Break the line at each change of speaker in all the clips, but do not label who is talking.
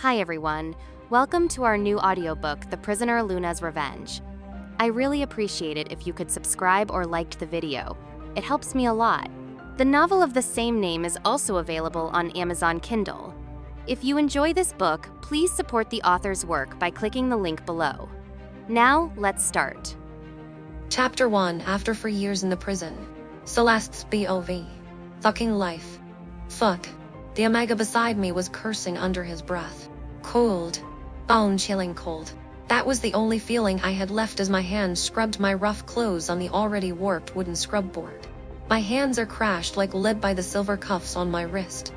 Hi everyone, welcome to our new audiobook, The Prisoner Luna's Revenge. I really appreciate it if you could subscribe or liked the video. It helps me a lot. The novel of the same name is also available on Amazon Kindle. If you enjoy this book, please support the author's work by clicking the link below. Now, let's start.
Chapter 1. After 4 years in the prison. Celeste's POV. Fucking life. Fuck. The Omega beside me was cursing under his breath. Cold. Bone-chilling cold. That was the only feeling I had left as my hands scrubbed my rough clothes on the already warped wooden scrub board. My hands are crashed like lead by the silver cuffs on my wrist.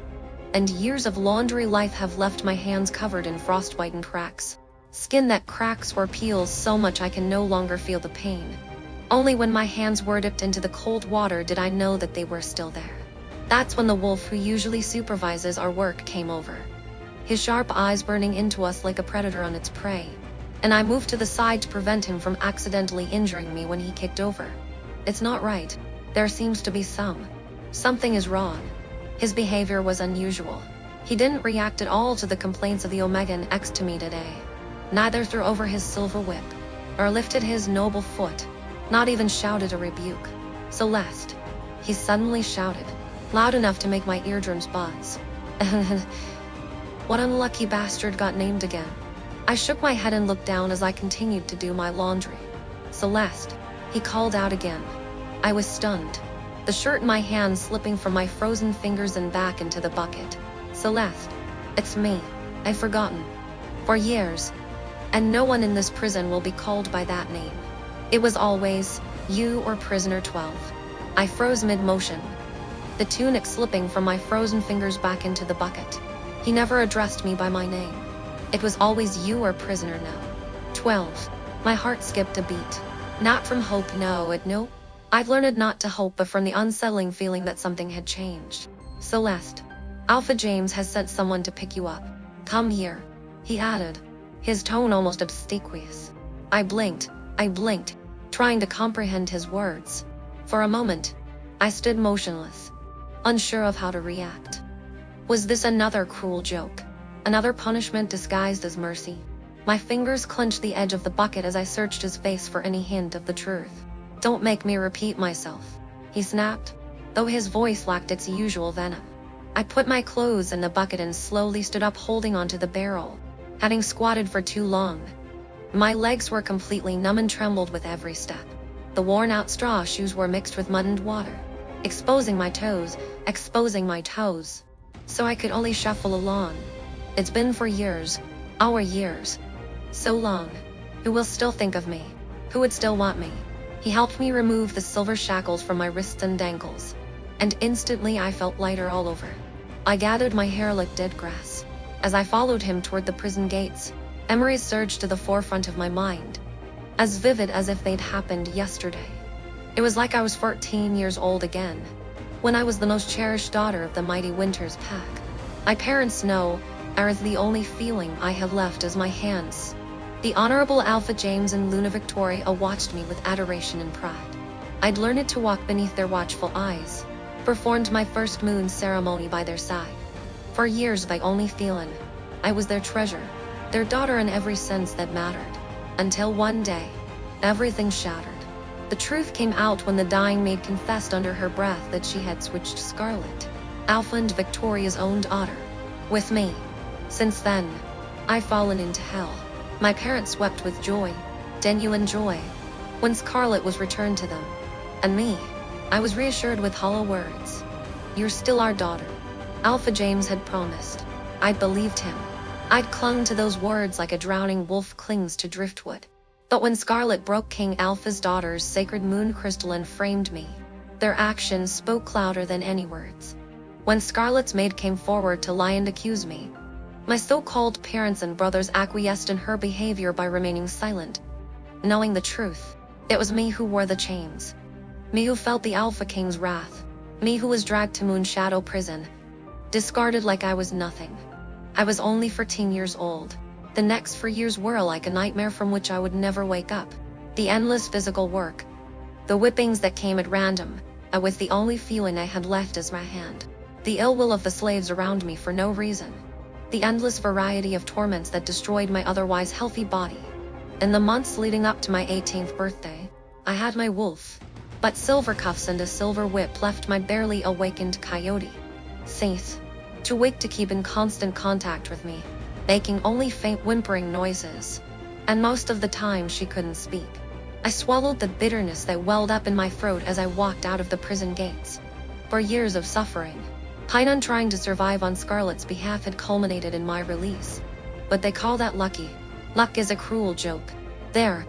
And years of laundry life have left my hands covered in frostbitten cracks. Skin that cracks or peels so much I can no longer feel the pain. Only when my hands were dipped into the cold water did I know that they were still there. That's when the wolf who usually supervises our work came over. His sharp eyes burning into us like a predator on its prey. And I moved to the side to prevent him from accidentally injuring me when he kicked over. It's not right. There seems to be something is wrong. His behavior was unusual. He didn't react at all to the complaints of the Omega next to me today. Neither threw over his silver whip, or lifted his noble foot, not even shouted a rebuke. Celeste, he suddenly shouted, loud enough to make my eardrums buzz. What unlucky bastard got named again? I shook my head and looked down as I continued to do my laundry. Celeste, he called out again. I was stunned, the shirt in my hand slipping from my frozen fingers and back into the bucket. Celeste, it's me. I've forgotten. For years. And no one in this prison will be called by that name. It was always, you or Prisoner 12. I froze mid-motion, the tunic slipping from my frozen fingers back into the bucket. He never addressed me by my name. It was always you or Prisoner now. 12. My heart skipped a beat. Not from hope, no. I've learned not to hope, but from the unsettling feeling that something had changed. Celeste, Alpha James has sent someone to pick you up. Come here, he added, his tone almost obsequious. I blinked, trying to comprehend his words. For a moment, I stood motionless, unsure of how to react. Was this another cruel joke? Another punishment disguised as mercy? My fingers clenched the edge of the bucket as I searched his face for any hint of the truth. Don't make me repeat myself, he snapped, though his voice lacked its usual venom. I put my clothes in the bucket and slowly stood up, holding onto the barrel, having squatted for too long. My legs were completely numb and trembled with every step. The worn-out straw shoes were mixed with mud and water, exposing my toes, so I could only shuffle along. It's been 4 years, our years. So long. Who will still think of me? Who would still want me? He helped me remove the silver shackles from my wrists and ankles, and instantly I felt lighter all over. I gathered my hair like dead grass. As I followed him toward the prison gates, memories surged to the forefront of my mind, as vivid as if they'd happened yesterday. It was like I was 14 years old again, when I was the most cherished daughter of the mighty Winter's pack. My parents know, as the only feeling I had left is my hands. The Honorable Alpha James and Luna Victoria watched me with adoration and pride. I'd learned to walk beneath their watchful eyes, performed my first moon ceremony by their side. For years they only feeling I was their treasure, their daughter in every sense that mattered. Until one day, everything shattered. The truth came out when the dying maid confessed under her breath that she had switched Scarlet, Alpha and Victoria's own daughter, with me. Since then, I've fallen into hell. My parents wept with joy, genuine joy, when Scarlet was returned to them. And me, I was reassured with hollow words. You're still our daughter, Alpha James had promised. I'd believed him. I'd clung to those words like a drowning wolf clings to driftwood. But when Scarlet broke King Alpha's daughter's sacred moon crystal and framed me, their actions spoke louder than any words. When Scarlet's maid came forward to lie and accuse me, my so-called parents and brothers acquiesced in her behavior by remaining silent. Knowing the truth, it was me who wore the chains. Me who felt the Alpha King's wrath. Me who was dragged to Moonshadow Prison, discarded like I was nothing. I was only 14 years old. The next 4 years were like a nightmare from which I would never wake up. The endless physical work, the whippings that came at random, with the only feeling I had left as my hand. The ill will of the slaves around me for no reason. the endless variety of torments that destroyed my otherwise healthy body. In the months leading up to my 18th birthday, I had my wolf, but silver cuffs and a silver whip left my barely awakened coyote, Faith, too weak to keep in constant contact with me, making only faint whimpering noises. And most of the time she couldn't speak. I swallowed the bitterness that welled up in my throat as I walked out of the prison gates. For years of suffering, Python trying to survive on Scarlet's behalf had culminated in my release. But they call that lucky. Luck is a cruel joke. There,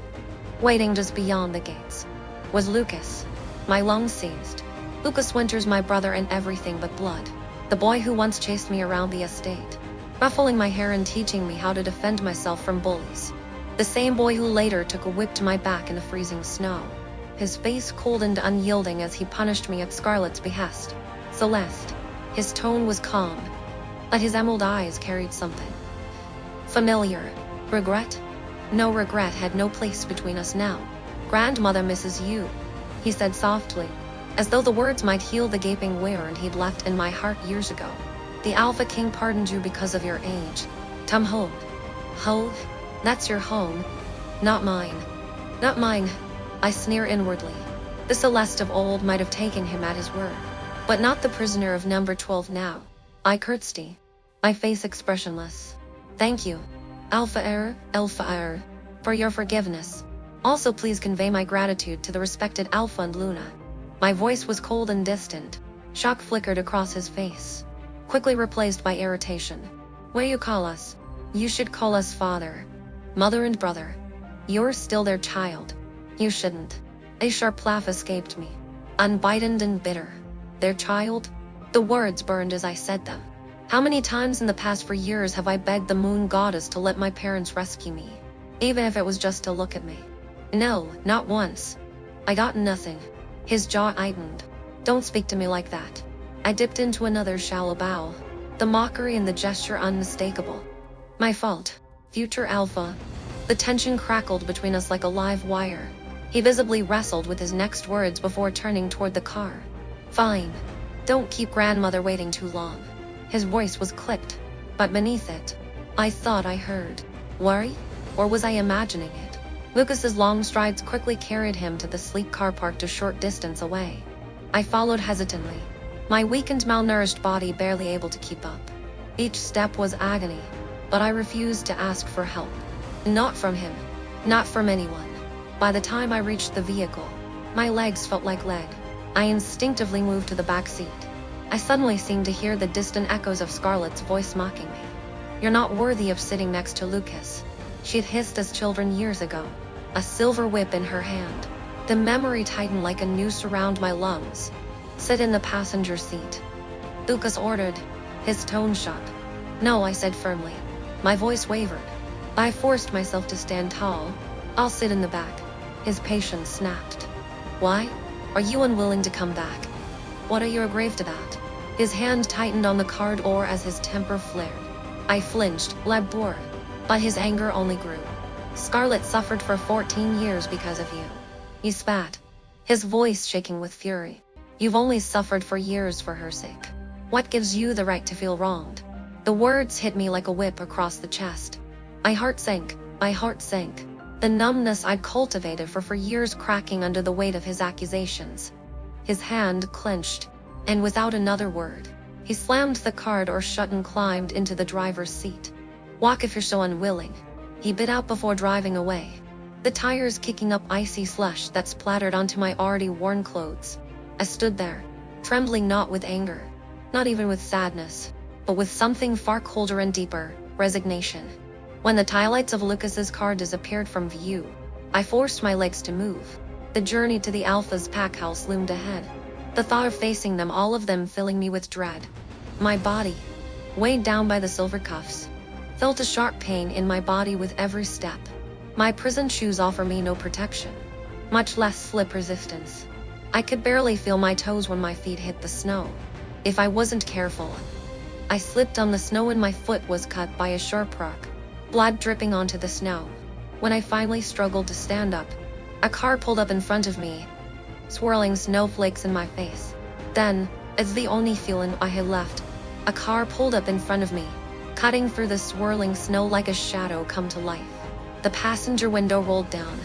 waiting just beyond the gates, was Lucas. My lungs seized. Lucas Winters, my brother and everything but blood. The boy who once chased me around the estate, ruffling my hair and teaching me how to defend myself from bullies. The same boy who later took a whip to my back in the freezing snow. His face cold and unyielding as he punished me at Scarlet's behest. Celeste. His tone was calm, but his emerald eyes carried something familiar. Regret? No, regret had no place between us now. Grandmother misses you, he said softly, as though the words might heal the gaping wound he'd left in my heart years ago. The Alpha King pardoned you because of your age. Come home. Home? That's your home. Not mine. Not mine. I sneer inwardly. The Celeste of old might have taken him at his word, but not the prisoner of number 12 now. I curtsy, my face expressionless. Thank you, Alpha Heir, for your forgiveness. Also please convey my gratitude to the respected Alpha and Luna. My voice was cold and distant. Shock flickered across his face, quickly replaced by irritation. What do you call us? You should call us father, mother and brother. You're still their child. You shouldn't. A sharp laugh escaped me, unbidden and bitter. Their child? The words burned as I said them. How many times in the past 4 years have I begged the moon goddess to let my parents rescue me, even if it was just to look at me? No, not once. I got nothing. His jaw tightened. Don't speak to me like that. I dipped into another shallow bow, the mockery and the gesture unmistakable. My fault, future Alpha. The tension crackled between us like a live wire. He visibly wrestled with his next words before turning toward the car. Fine. Don't keep grandmother waiting too long. His voice was clipped, but beneath it, I thought I heard worry, or was I imagining it? Lucas's long strides quickly carried him to the sleek car parked a short distance away. I followed hesitantly, my weakened, malnourished body barely able to keep up. Each step was agony, but I refused to ask for help. Not from him, not from anyone. By the time I reached the vehicle, my legs felt like lead. I instinctively moved to the back seat. I suddenly seemed to hear the distant echoes of Scarlet's voice mocking me. You're not worthy of sitting next to Lucas, she'd hissed as children years ago, a silver whip in her hand. The memory tightened like a noose around my lungs. Sit in the passenger seat, Lucas ordered, his tone shook. No, I said firmly. My voice wavered. I forced myself to stand tall. I'll sit in the back. His patience snapped. Why? Are you unwilling to come back? What are you aggrieved about? His hand tightened on the car door as his temper flared. I flinched, led bored, but his anger only grew. Scarlet suffered for 14 years because of you. He spat, his voice shaking with fury. You've only suffered for years for her sake. What gives you the right to feel wronged? The words hit me like a whip across the chest. My heart sank. The numbness I'd cultivated for years cracking under the weight of his accusations. His hand clenched, and without another word, he slammed the car door shut and climbed into the driver's seat. Walk if you're so unwilling, he bit out before driving away, the tires kicking up icy slush that splattered onto my already worn clothes. I stood there, trembling not with anger, not even with sadness, but with something far colder and deeper, resignation. When the taillights of Lucas's car disappeared from view, I forced my legs to move. The journey to the Alpha's pack house loomed ahead, the thought of facing them, all of them, filling me with dread. My body, weighed down by the silver cuffs, felt a sharp pain in my body with every step. My prison shoes offer me no protection, much less slip resistance. I could barely feel my toes when my feet hit the snow. If I wasn't careful, I slipped on the snow and my foot was cut by a sharp rock, blood dripping onto the snow. When I finally struggled to stand up, a car pulled up in front of me, swirling snowflakes in my face. Then, as the only feeling I had left, a car pulled up in front of me, cutting through the swirling snow like a shadow come to life. The passenger window rolled down,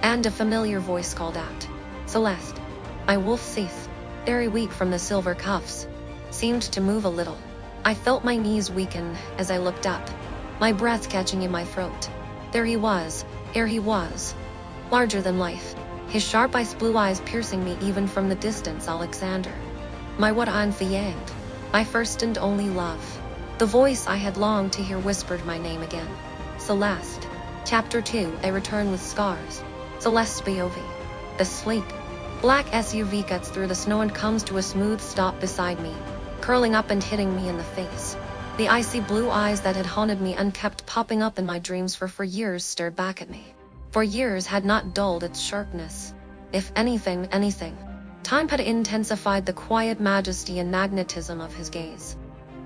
and a familiar voice called out, "Celeste." My wolf teeth, very weak from the silver cuffs, seemed to move a little. I felt my knees weaken as I looked up, my breath catching in my throat. There he was, larger than life, his sharp ice blue eyes piercing me even from the distance. Alexander. My what fiend, my first and only love. The voice I had longed to hear whispered my name again. Celeste. Chapter 2, A Return with Scars. Celeste's POV. The sleek, black SUV cuts through the snow and comes to a smooth stop beside me, curling up and hitting me in the face. The icy blue eyes that had haunted me and kept popping up in my dreams for years stared back at me. For years had not dulled its sharpness. If anything, time had intensified the quiet majesty and magnetism of his gaze.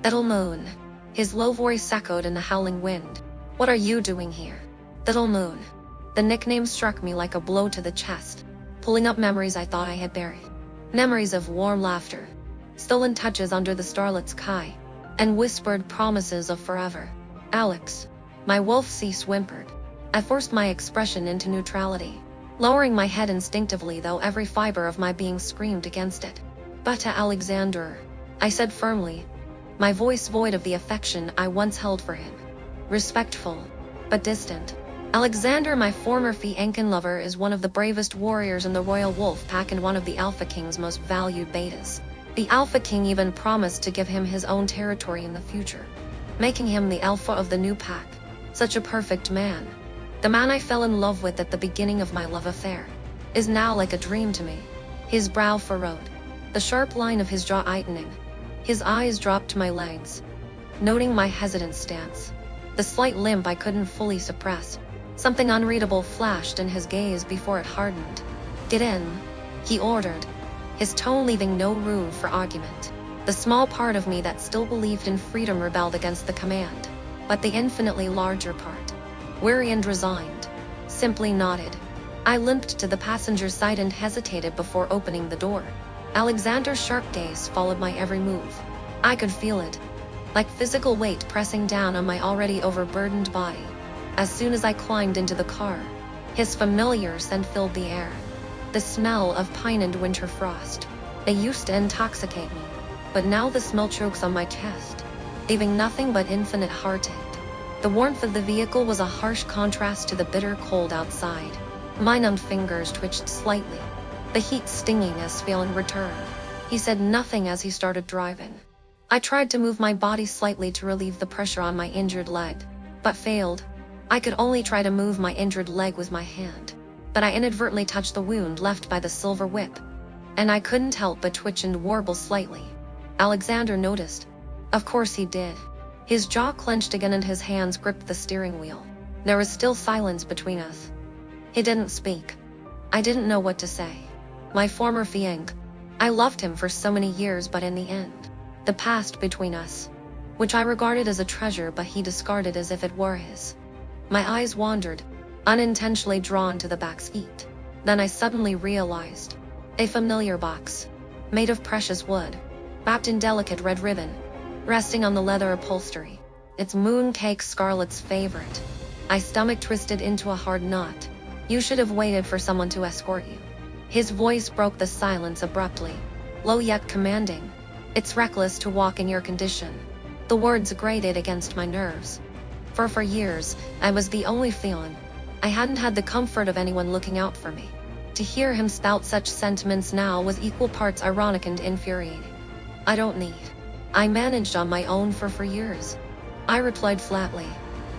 "Little moon," his low voice echoed in the howling wind. "What are you doing here?" Little moon. The nickname struck me like a blow to the chest, pulling up memories I thought I had buried. Memories of warm laughter, stolen touches under the starlit sky, and whispered promises of forever. "Alex." My wolf whimpered. I forced my expression into neutrality, lowering my head instinctively, though every fiber of my being screamed against it. "But to Alexander," I said firmly, my voice void of the affection I once held for him. Respectful, but distant. "Alexander, my former Fiancan lover, is one of the bravest warriors in the Royal Wolf Pack and one of the Alpha King's most valued betas. The Alpha King even promised to give him his own territory in the future, making him the alpha of the new pack. Such a perfect man. The man I fell in love with at the beginning of my love affair is now like a dream to me." His brow furrowed, the sharp line of his jaw tightening. His eyes dropped to my legs, noting my hesitant stance, the slight limp I couldn't fully suppress. Something unreadable flashed in his gaze before it hardened. "Get in," he ordered, his tone leaving no room for argument. The small part of me that still believed in freedom rebelled against the command, but the infinitely larger part, weary and resigned, simply nodded. I limped to the passenger side and hesitated before opening the door. Alexander's sharp gaze followed my every move. I could feel it, like physical weight pressing down on my already overburdened body. As soon as I climbed into the car, his familiar scent filled the air. The smell of pine and winter frost. They used to intoxicate me, but now the smell chokes on my chest, leaving nothing but infinite heartache. The warmth of the vehicle was a harsh contrast to the bitter cold outside. My numbed fingers twitched slightly, the heat stinging as feeling returned. He said nothing as he started driving. I tried to move my body slightly to relieve the pressure on my injured leg, but failed. I could only try to move my injured leg with my hand, but I inadvertently touched the wound left by the silver whip, and I couldn't help but twitch and warble slightly. Alexander noticed. Of course he did. His jaw clenched again and his hands gripped the steering wheel. There was still silence between us. He didn't speak. I didn't know what to say. My former fiancé. I loved him for so many years, but in the end, the past between us, which I regarded as a treasure but he discarded as if it were his. My eyes wandered, unintentionally drawn to the back seat. Then I suddenly realized. A familiar box, made of precious wood, wrapped in delicate red ribbon, resting on the leather upholstery. It's mooncake, Scarlet's favorite. My stomach twisted into a hard knot. "You should have waited for someone to escort you." His voice broke the silence abruptly, low yet commanding. "It's reckless to walk in your condition." The words grated against my nerves. For years, I was the only feeling. I hadn't had the comfort of anyone looking out for me. To hear him spout such sentiments now was equal parts ironic and infuriating. "I don't need. I managed on my own for years," I replied flatly,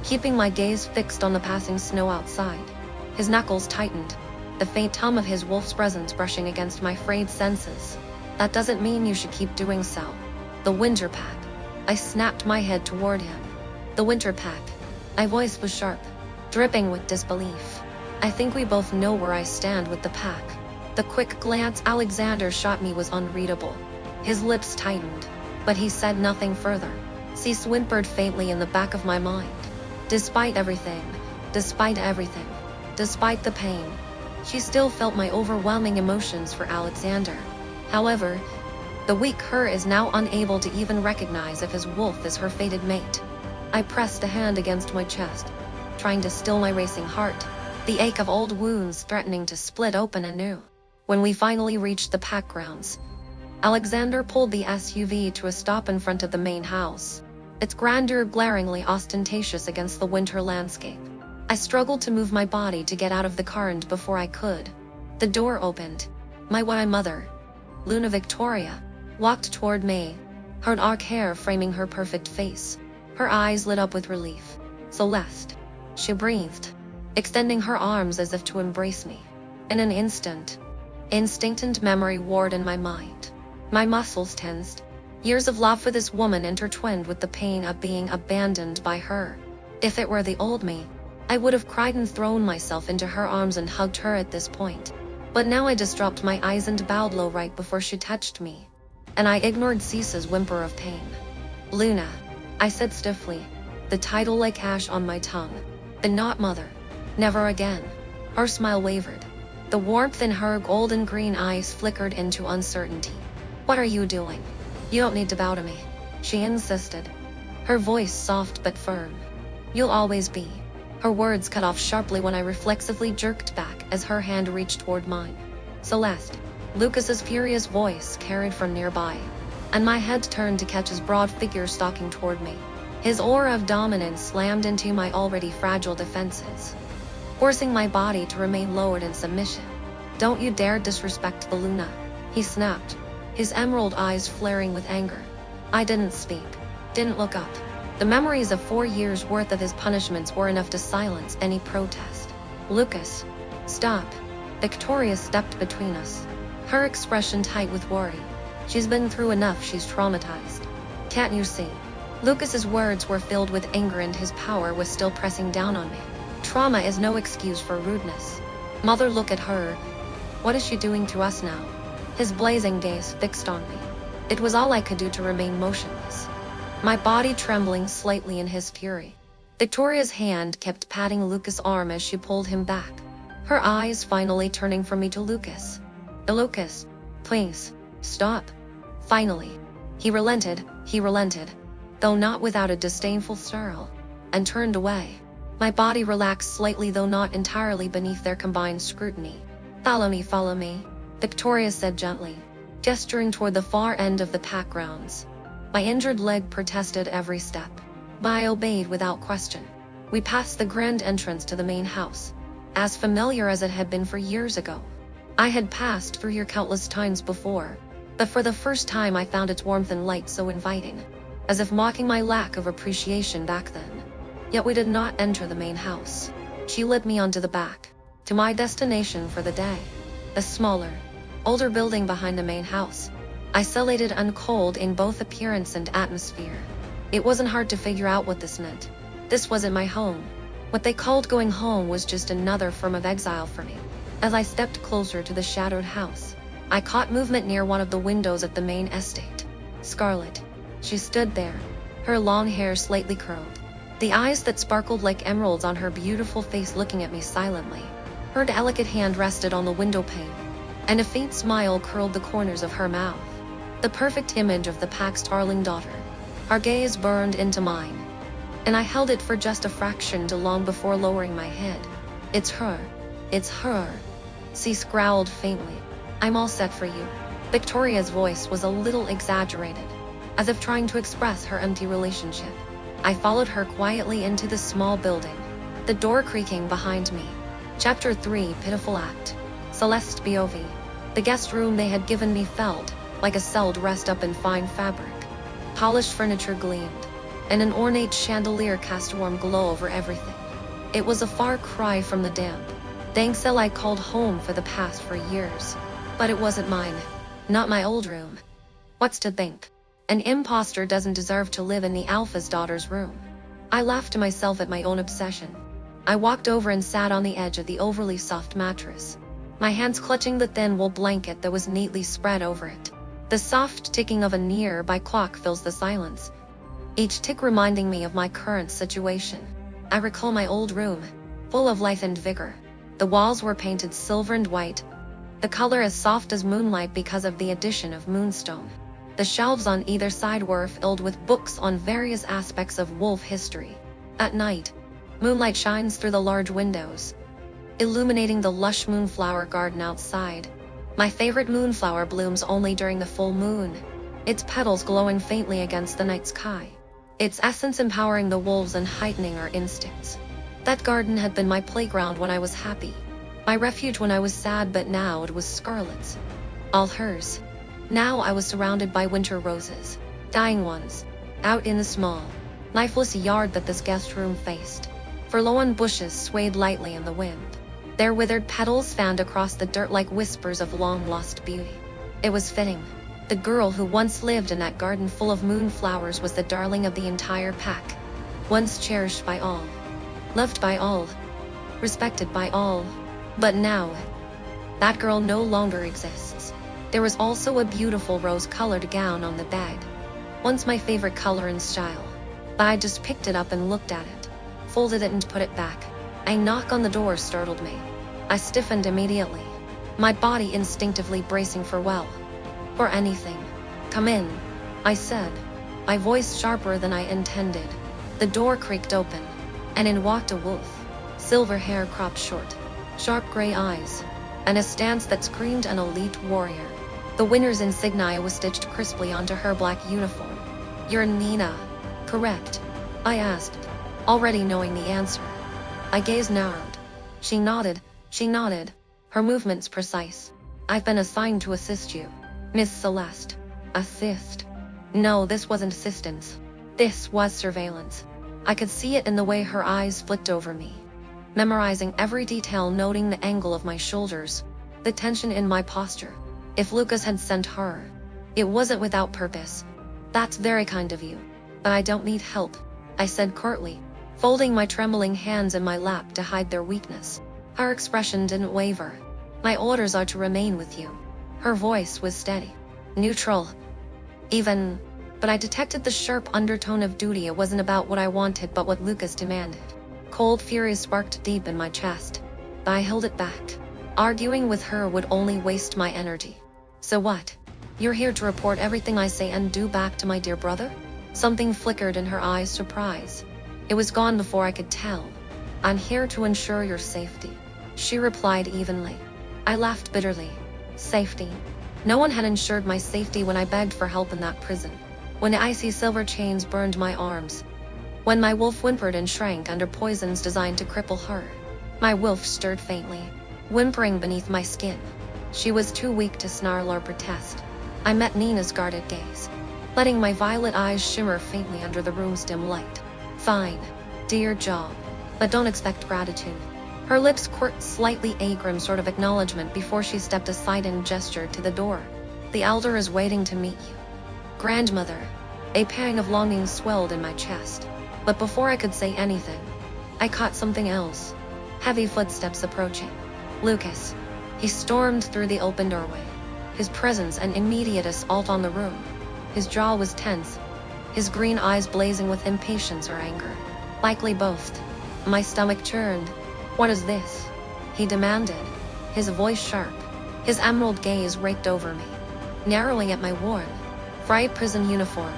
keeping my gaze fixed on the passing snow outside. His knuckles tightened, the faint hum of his wolf's presence brushing against my frayed senses. "That doesn't mean you should keep doing so." "The winter pack." I snapped my head toward him. "The winter pack." My voice was sharp, dripping with disbelief. "I think we both know where I stand with the pack." The quick glance Alexander shot me was unreadable. His lips tightened, but he said nothing further. She whimpered faintly in the back of my mind. Despite everything, despite the pain, she still felt my overwhelming emotions for Alexander. However, the weak her is now unable to even recognize if his wolf is her fated mate. I pressed a hand against my chest, trying to still my racing heart, the ache of old wounds threatening to split open anew. When we finally reached the pack grounds, Alexander pulled the SUV to a stop in front of the main house, its grandeur glaringly ostentatious against the winter landscape. I struggled to move my body to get out of the car, and before I could, the door opened. My mother, Luna Victoria, walked toward me, her dark hair framing her perfect face. Her eyes lit up with relief. "Celeste," she breathed, extending her arms as if to embrace me. In an instant, instinct and memory warred in my mind. My muscles tensed. Years of love for this woman intertwined with the pain of being abandoned by her. If it were the old me, I would have cried and thrown myself into her arms and hugged her at this point. But now I just dropped my eyes and bowed low right before she touched me, and I ignored Cease's whimper of pain. "Luna," I said stiffly, the title like ash on my tongue. "But not mother. Never again." Her smile wavered. The warmth in her golden green eyes flickered into uncertainty. "What are you doing? You don't need to bow to me," she insisted, her voice soft but firm. "You'll always be." Her words cut off sharply when I reflexively jerked back as her hand reached toward mine. "Celeste," Lucas's furious voice carried from nearby, and my head turned to catch his broad figure stalking toward me. His aura of dominance slammed into my already fragile defenses, forcing my body to remain lowered in submission. "Don't you dare disrespect the Luna," he snapped, his emerald eyes flaring with anger. I didn't speak, didn't look up. The memories of 4 years' worth of his punishments were enough to silence any protest. "Lucas, stop." Victoria stepped between us, her expression tight with worry. "She's been through enough, she's traumatized. Can't you see?" Lucas's words were filled with anger and his power was still pressing down on me. "Trauma is no excuse for rudeness. Mother, look at her. What is she doing to us now?" His blazing gaze fixed on me. It was all I could do to remain motionless, my body trembling slightly in his fury. Victoria's hand kept patting Lucas' arm as she pulled him back, her eyes finally turning from me to Lucas. "Lucas, please, stop." Finally, he relented, though not without a disdainful snarl, and turned away. My body relaxed slightly, though not entirely, beneath their combined scrutiny. Follow me," Victoria said gently, gesturing toward the far end of the pack grounds. My injured leg protested every step, but I obeyed without question. We passed the grand entrance to the main house, as familiar as it had been for years ago. I had passed through here countless times before, but for the first time I found its warmth and light so inviting, as if mocking my lack of appreciation back then. Yet we did not enter the main house. She led me onto the back, to my destination for the day, a smaller, older building behind the main house, isolated and cold in both appearance and atmosphere. It wasn't hard to figure out what this meant. This wasn't my home. What they called going home was just another form of exile for me. As I stepped closer to the shadowed house, I caught movement near one of the windows at the main estate. Scarlet. She stood there, her long hair slightly curled, the eyes that sparkled like emeralds on her beautiful face looking at me silently. Her delicate hand rested on the window pane, and a faint smile curled the corners of her mouth. The perfect image of the pack's darling daughter. Our gaze burned into mine, and I held it for just a fraction too long before lowering my head. It's her. Cease growled faintly. "I'm all set for you." Victoria's voice was a little exaggerated, as if trying to express her empty relationship. I followed her quietly into the small building, the door creaking behind me. Chapter 3, Pitiful Act. Celeste BOV. The guest room they had given me felt like a cell dressed up in fine fabric. Polished furniture gleamed, and an ornate chandelier cast a warm glow over everything. It was a far cry from the damp, dank cell I called home for the past 4 years. But it wasn't mine. Not my old room. What's to think? An imposter doesn't deserve to live in the Alpha's daughter's room. I laughed to myself at my own obsession. I walked over and sat on the edge of the overly soft mattress, my hands clutching the thin wool blanket that was neatly spread over it. The soft ticking of a nearby clock fills the silence, each tick reminding me of my current situation. I recall my old room, full of life and vigor. The walls were painted silver and white, the color as soft as moonlight because of the addition of moonstone. The shelves on either side were filled with books on various aspects of wolf history. At night, moonlight shines through the large windows, illuminating the lush moonflower garden outside. My favorite moonflower blooms only during the full moon, its petals glowing faintly against the night sky, its essence empowering the wolves and heightening our instincts. That garden had been my playground when I was happy, my refuge when I was sad, but now it was Scarlet's, all hers. Now I was surrounded by winter roses, dying ones, out in the small, lifeless yard that this guest room faced. Forlorn bushes swayed lightly in the wind, their withered petals fanned across the dirt like whispers of long-lost beauty. It was fitting. The girl who once lived in that garden full of moonflowers was the darling of the entire pack, once cherished by all, loved by all, respected by all. But now, that girl no longer exists. There was also a beautiful rose-colored gown on the bed, once my favorite color and style. But I just picked it up and looked at it, folded it and put it back. A knock on the door startled me. I stiffened immediately, my body instinctively bracing for anything. "Come in," I said, my voice sharper than I intended. The door creaked open, and in walked a wolf, silver hair cropped short, sharp gray eyes, and a stance that screamed an elite warrior. The winner's insignia was stitched crisply onto her black uniform. "You're Nina, correct?" I asked, already knowing the answer. My gaze narrowed. She nodded, her movements precise. "I've been assigned to assist you, Miss Celeste." Assist? No, this wasn't assistance. This was surveillance. I could see it in the way her eyes flicked over me, memorizing every detail, noting the angle of my shoulders, the tension in my posture. If Lucas had sent her, it wasn't without purpose. "That's very kind of you, but I don't need help," I said curtly, folding my trembling hands in my lap to hide their weakness. Her expression didn't waver. "My orders are to remain with you." Her voice was steady, neutral, even, but I detected the sharp undertone of duty. It wasn't about what I wanted, but what Lucas demanded. Cold fury sparked deep in my chest, but I held it back. Arguing with her would only waste my energy. "So what? You're here to report everything I say and do back to my dear brother?" Something flickered in her eyes, surprise. It was gone before I could tell. "I'm here to ensure your safety," she replied evenly. I laughed bitterly. Safety? No one had ensured my safety when I begged for help in that prison, when the icy silver chains burned my arms, when my wolf whimpered and shrank under poisons designed to cripple her. My wolf stirred faintly, whimpering beneath my skin. She was too weak to snarl or protest. I met Nina's guarded gaze, letting my violet eyes shimmer faintly under the room's dim light. "Fine. Do your job. But don't expect gratitude." Her lips quirked slightly, a grim sort of acknowledgement before she stepped aside and gestured to the door. "The elder is waiting to meet you." "Grandmother." A pang of longing swelled in my chest. But before I could say anything, I caught something else. Heavy footsteps approaching. Lucas. He stormed through the open doorway, his presence an immediate assault on the room. His jaw was tense, his green eyes blazing with impatience or anger. Likely both. My stomach churned. "What is this?" he demanded, his voice sharp. His emerald gaze raked over me, narrowing at my worn, fried prison uniform.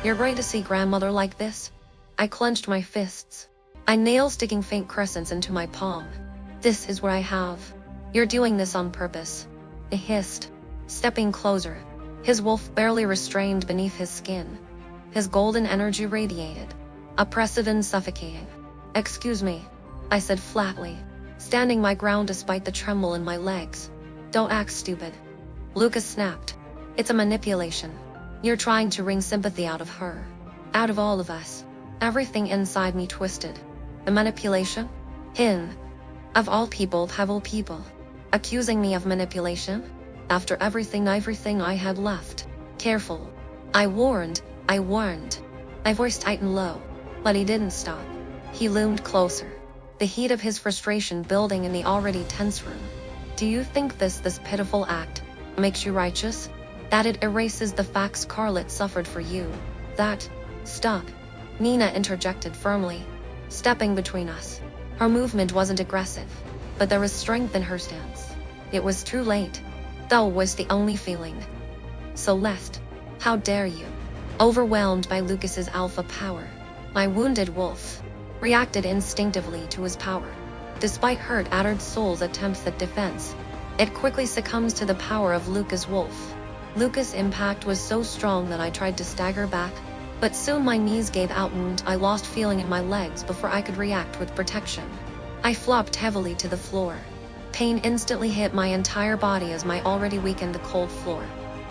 "You're going to see grandmother like this?" I clenched my fists, my nails sticking faint crescents into my palm. "This is where I have. You're doing this on purpose," he hissed, stepping closer, his wolf barely restrained beneath his skin. His golden energy radiated, oppressive and suffocating. "Excuse me," I said flatly, standing my ground despite the tremble in my legs. "Don't act stupid," Lucas snapped. "It's a manipulation. You're trying to wring sympathy out of her, out of all of us." Everything inside me twisted. A manipulation? Him, of all people, accusing me of manipulation? After everything I had left. "Careful," I warned. My voice tightened low, but he didn't stop. He loomed closer, the heat of his frustration building in the already tense room. "Do you think this pitiful act makes you righteous? That it erases the fact Scarlet suffered for you? That—" "Stop," Nina interjected firmly, stepping between us. Her movement wasn't aggressive, but there was strength in her stance. It was too late, though, was the only feeling. "Celeste," How dare you? Overwhelmed by Lucas's alpha power, my wounded wolf reacted instinctively to his power. Despite hurt Adder's soul's attempts at defense, it quickly succumbs to the power of Lucas' wolf. Lucas' impact was so strong that I tried to stagger back, but soon my knees gave out and I lost feeling in my legs before I could react with protection. I flopped heavily to the floor. Pain instantly hit my entire body as my already weakened cold floor.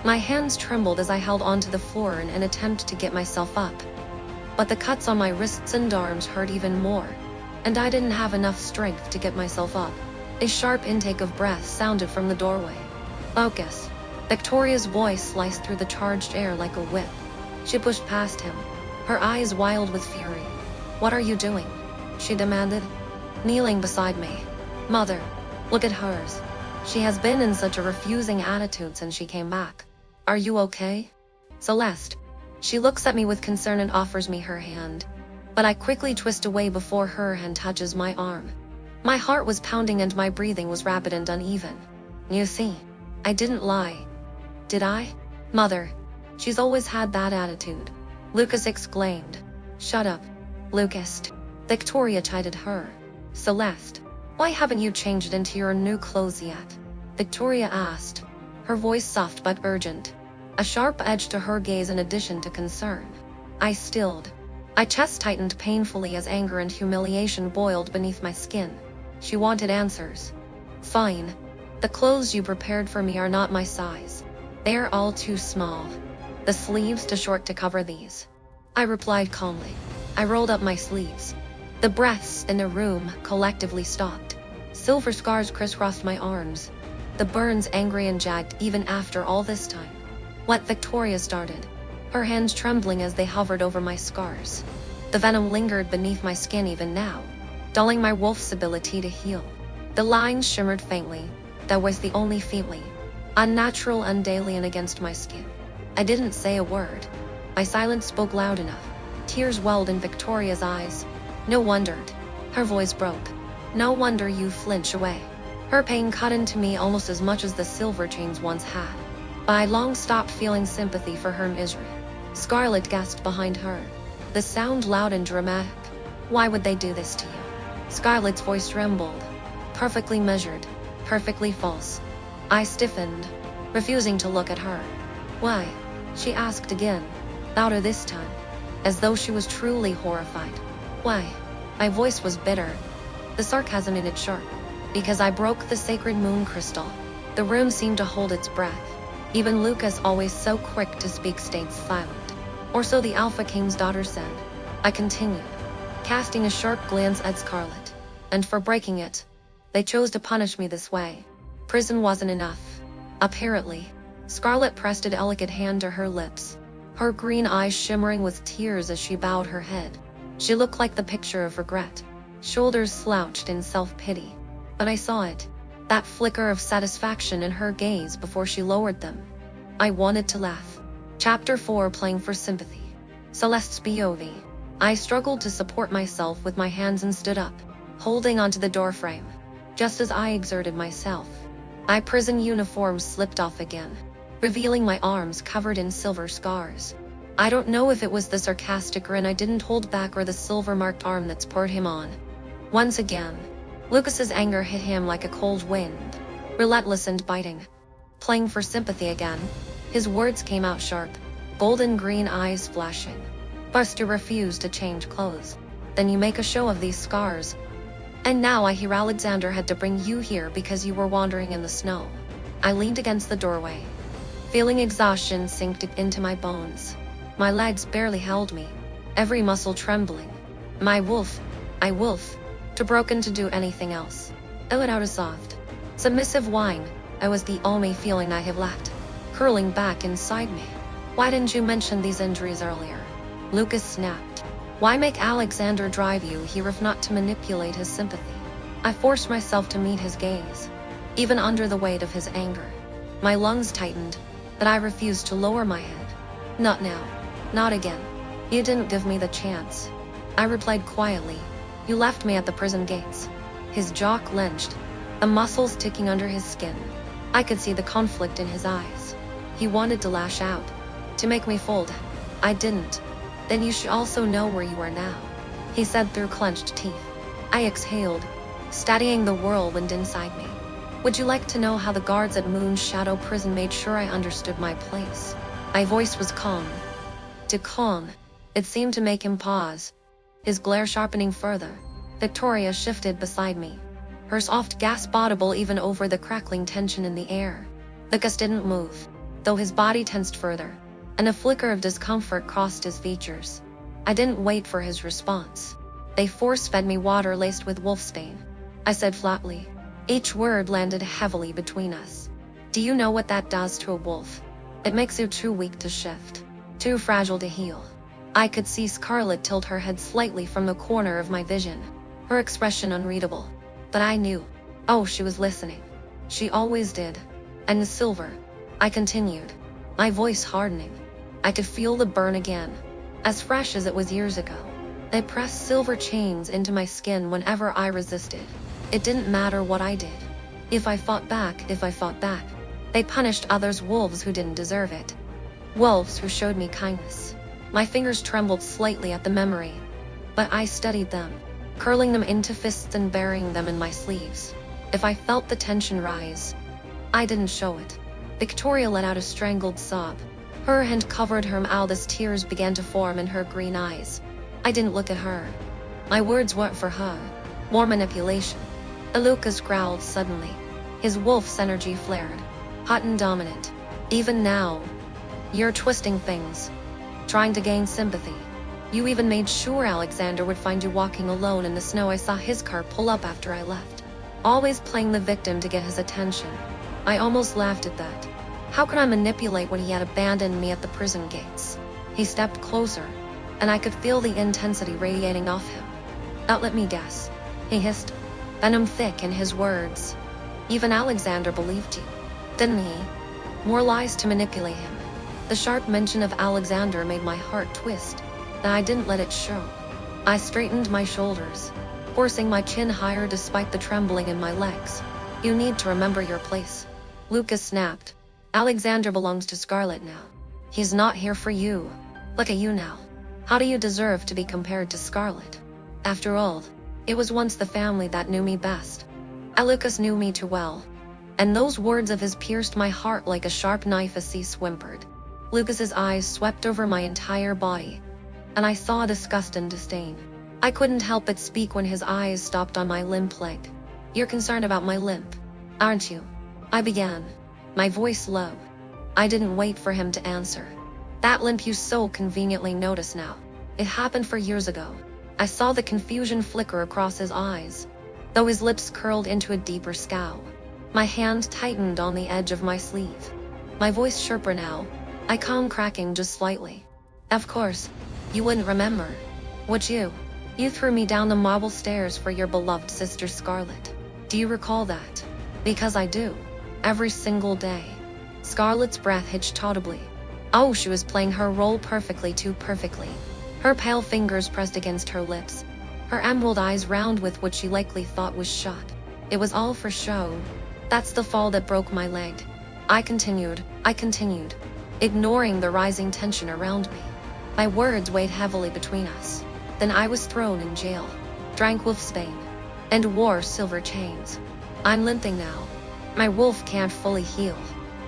My hands trembled as I held onto the floor in an attempt to get myself up. But the cuts on my wrists and arms hurt even more, and I didn't have enough strength to get myself up. A sharp intake of breath sounded from the doorway. "Focus." Victoria's voice sliced through the charged air like a whip. She pushed past him, her eyes wild with fury. "What are you doing?" she demanded, kneeling beside me. "Mother, look at hers. She has been in such a refusing attitude since she came back. Are you okay?" "Celeste." She looks at me with concern and offers me her hand, but I quickly twist away before her hand touches my arm. My heart was pounding and my breathing was rapid and uneven. "You see, I didn't lie. Did I?" "Mother, she's always had that attitude," Lucas exclaimed. "Shut up, Lucas." Victoria chided her. "Celeste, why haven't you changed into your new clothes yet?" Victoria asked, her voice soft but urgent, a sharp edge to her gaze in addition to concern. I stilled. My chest tightened painfully as anger and humiliation boiled beneath my skin. She wanted answers. "Fine. The clothes you prepared for me are not my size. They are all too small. The sleeves too short to cover these," I replied calmly. I rolled up my sleeves. The breaths in the room collectively stopped. Silver scars crisscrossed my arms, the burns angry and jagged even after all this time. "What?" Victoria started, her hands trembling as they hovered over my scars. The venom lingered beneath my skin even now, dulling my wolf's ability to heal. The lines shimmered faintly, that was the only faintly unnatural undalien against my skin. I didn't say a word. My silence spoke loud enough. Tears welled in Victoria's eyes. "No wonder." Her voice broke. "No wonder you flinch away." Her pain cut into me almost as much as the silver chains once had. But I long stopped feeling sympathy for her misery. Scarlet gasped behind her, the sound loud and dramatic. "Why would they do this to you?" Scarlet's voice trembled. Perfectly measured, perfectly false. I stiffened, refusing to look at her. "Why?" she asked again, louder this time, as though she was truly horrified. "Why?" My voice was bitter, the sarcasm in it sharp. "Because I broke the sacred moon crystal." The room seemed to hold its breath. Even Lucas, always so quick to speak, stayed silent. Or so the Alpha King's daughter said. I continued, casting a sharp glance at Scarlet. "And for breaking it, they chose to punish me this way. Prison wasn't enough. Apparently." Scarlet pressed a delicate hand to her lips, her green eyes shimmering with tears as she bowed her head. She looked like the picture of regret, shoulders slouched in self-pity. But I saw it, that flicker of satisfaction in her gaze before she lowered them. I wanted to laugh. Chapter 4, Playing for Sympathy. Celeste's POV. I struggled to support myself with my hands and stood up, holding onto the doorframe. Just as I exerted myself, my prison uniform slipped off again, revealing my arms covered in silver scars. I don't know if it was the sarcastic grin I didn't hold back or the silver-marked arm that spurred him on. Once again, Lucas's anger hit him like a cold wind, relentless and biting. "Playing for sympathy again." His words came out sharp, golden green eyes flashing. "First you refuse to change clothes, then you make a show of these scars. And now I hear Alexander had to bring you here because you were wandering in the snow." I leaned against the doorway, feeling exhaustion sink into my bones. My legs barely held me, every muscle trembling. My wolf, too broken to do anything else. I let out a soft, submissive whine. It was the only feeling I have left, curling back inside me. "Why didn't you mention these injuries earlier?" Lucas snapped. "Why make Alexander drive you here if not to manipulate his sympathy?" I forced myself to meet his gaze, even under the weight of his anger. My lungs tightened, but I refused to lower my head. "Not now. Not again. You didn't give me the chance," I replied quietly. "You left me at the prison gates." His jaw clenched, the muscles ticking under his skin. I could see the conflict in his eyes. He wanted to lash out, To make me fold. I didn't. Then you should also know where you are now, he said through clenched teeth. I exhaled, steadying the whirlwind inside me. Would you like to know how the guards at Moon's Shadow Prison made sure I understood my place? My voice was calm. Too calm. It seemed to make him pause, his glare sharpening further. Victoria shifted beside me, her soft gasp audible even over the crackling tension in the air. Lucas didn't move, though his body tensed further, and a flicker of discomfort crossed his features. I didn't wait for his response. They force-fed me water laced with Wolfsbane, I said flatly. Each word landed heavily between us. Do you know what that does to a wolf? It makes you too weak to shift, too fragile to heal. I could see Scarlet tilt her head slightly from the corner of my vision, her expression unreadable. But I knew. Oh, she was listening. She always did. And the silver. I continued, my voice hardening. I could feel the burn again, as fresh as it was years ago. They pressed silver chains into my skin whenever I resisted. It didn't matter what I did. If I fought back, they punished others, wolves who didn't deserve it. Wolves who showed me kindness. My fingers trembled slightly at the memory, but I studied them, curling them into fists and burying them in my sleeves. If I felt the tension rise, I didn't show it. Victoria let out a strangled sob. Her hand covered her mouth as tears began to form in her green eyes. I didn't look at her. My words weren't for her. More manipulation. Lucas growled suddenly. His wolf's energy flared, hot and dominant. Even now, you're twisting things, trying to gain sympathy. You even made sure Alexander would find you walking alone in the snow. I saw his car pull up after I left, always playing the victim to get his attention. I almost laughed at that. How could I manipulate when he had abandoned me at the prison gates? He stepped closer, and I could feel the intensity radiating off him. Now let me guess, he hissed, venom thick in his words. Even Alexander believed you, didn't he? More lies to manipulate him. The sharp mention of Alexander made my heart twist, and I didn't let it show. I straightened my shoulders, forcing my chin higher despite the trembling in my legs. You need to remember your place. Lucas snapped. Alexander belongs to Scarlet now. He's not here for you. Look at you now. How do you deserve to be compared to Scarlet? After all, it was once the family that knew me best. Lucas knew me too well, and those words of his pierced my heart like a sharp knife as he whimpered. Lucas's eyes swept over my entire body, and I saw disgust and disdain. I couldn't help but speak when his eyes stopped on my limp leg. You're concerned about my limp, aren't you? I began, my voice low. I didn't wait for him to answer. That limp you so conveniently notice now. It happened 4 years ago. I saw the confusion flicker across his eyes, though his lips curled into a deeper scowl. My hand tightened on the edge of my sleeve. My voice sharper now, I calm cracking just slightly. Of course, you wouldn't remember, would you? You threw me down the marble stairs for your beloved sister Scarlet. Do you recall that? Because I do. Every single day. Scarlet's breath hitched audibly. Oh, she was playing her role perfectly, too perfectly. Her pale fingers pressed against her lips, her emerald eyes round with what she likely thought was shot. It was all for show. That's the fall that broke my leg. I continued, ignoring the rising tension around me. My words weighed heavily between us. Then I was thrown in jail, drank Wolfsbane, and wore silver chains. I'm limping now. My wolf can't fully heal.